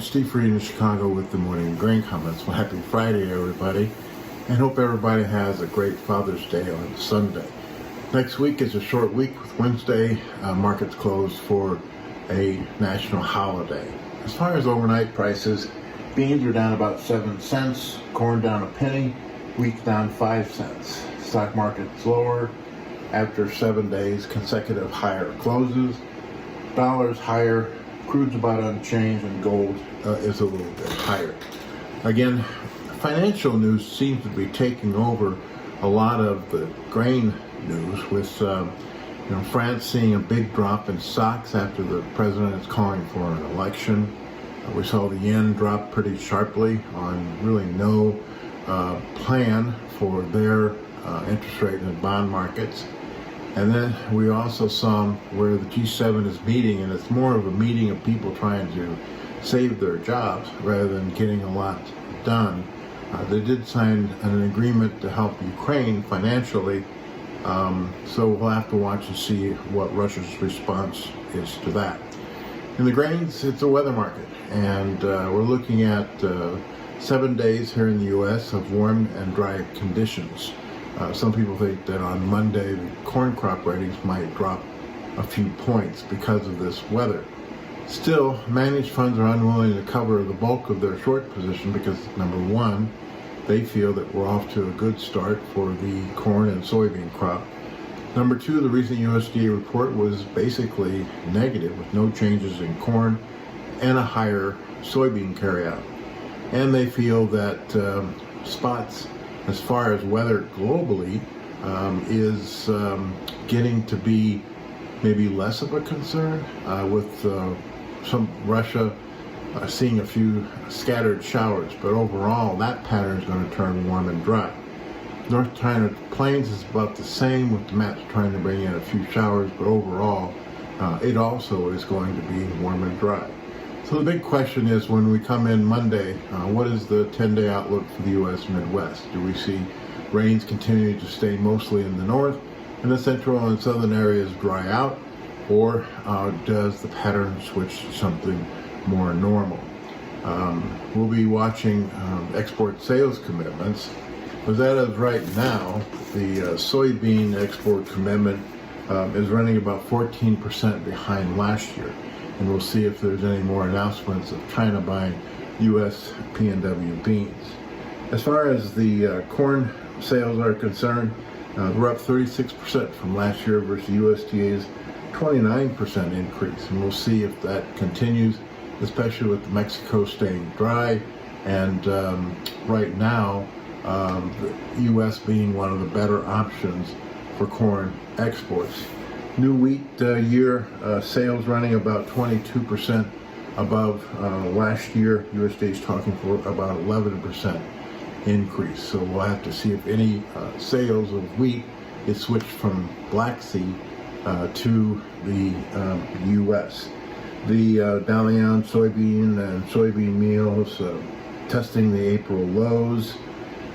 Steve Freed in Chicago with the Morning Grain Comments. Well, happy Friday, everybody, and hope everybody has a great Father's Day on Sunday. Next week is a short week with Wednesday. Markets closed for a national holiday. As far as overnight prices, beans are down about 7 cents, corn down a penny, wheat down 5 cents. Stock market's lower after 7 days consecutive higher closes. Dollars higher, crude's about unchanged, and gold is a little bit higher. Again, financial news seems to be taking over a lot of the grain news, with France seeing a big drop in stocks after the president is calling for an election. We saw the yen drop pretty sharply on really no plan for their interest rate and bond markets. And then we also saw where the G7 is meeting, and it's more of a meeting of people trying to save their jobs rather than getting a lot done. They did sign an agreement to help Ukraine financially, so we'll have to watch and see what Russia's response is to that. In the grains, it's a weather market, and we're looking at 7 days here in the U.S. of warm and dry conditions. Some people think that on Monday the corn crop ratings might drop a few points because of this weather. Still, managed funds are unwilling to cover the bulk of their short position because, number one, they feel that we're off to a good start for the corn and soybean crop. Number two, the recent USDA report was basically negative, with no changes in corn and a higher soybean carryout. And they feel that spots as far as weather globally is getting to be maybe less of a concern, with some Russia seeing a few scattered showers, but overall that pattern is going to turn warm and dry. North China Plains is about the same, with the maps trying to bring in a few showers, but overall it also is going to be warm and dry. So the big question is, when we come in Monday, what is the 10-day outlook for the U.S. Midwest? Do we see rains continue to stay mostly in the north, and the central and southern areas dry out, or does the pattern switch to something more normal? We'll be watching export sales commitments, because as of right now, the soybean export commitment is running about 14% behind last year. And we'll see if there's any more announcements of China buying U.S. P&W beans. As far as the corn sales are concerned, we're up 36% from last year versus USDA's 29% increase. And we'll see if that continues, especially with Mexico staying dry, and right now the U.S. being one of the better options for corn exports. New wheat year sales running about 22% above last year. USDA is talking for about 11% increase. So we'll have to see if any sales of wheat is switched from Black Sea to the U.S. The Dalian soybean and soybean meals testing the April lows,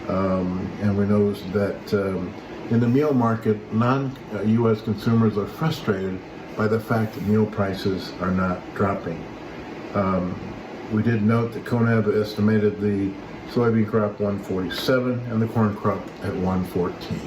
and we know that in the meal market, non-U.S. consumers are frustrated by the fact that meal prices are not dropping. We did note that CONAB estimated the soybean crop 147 and the corn crop at 114.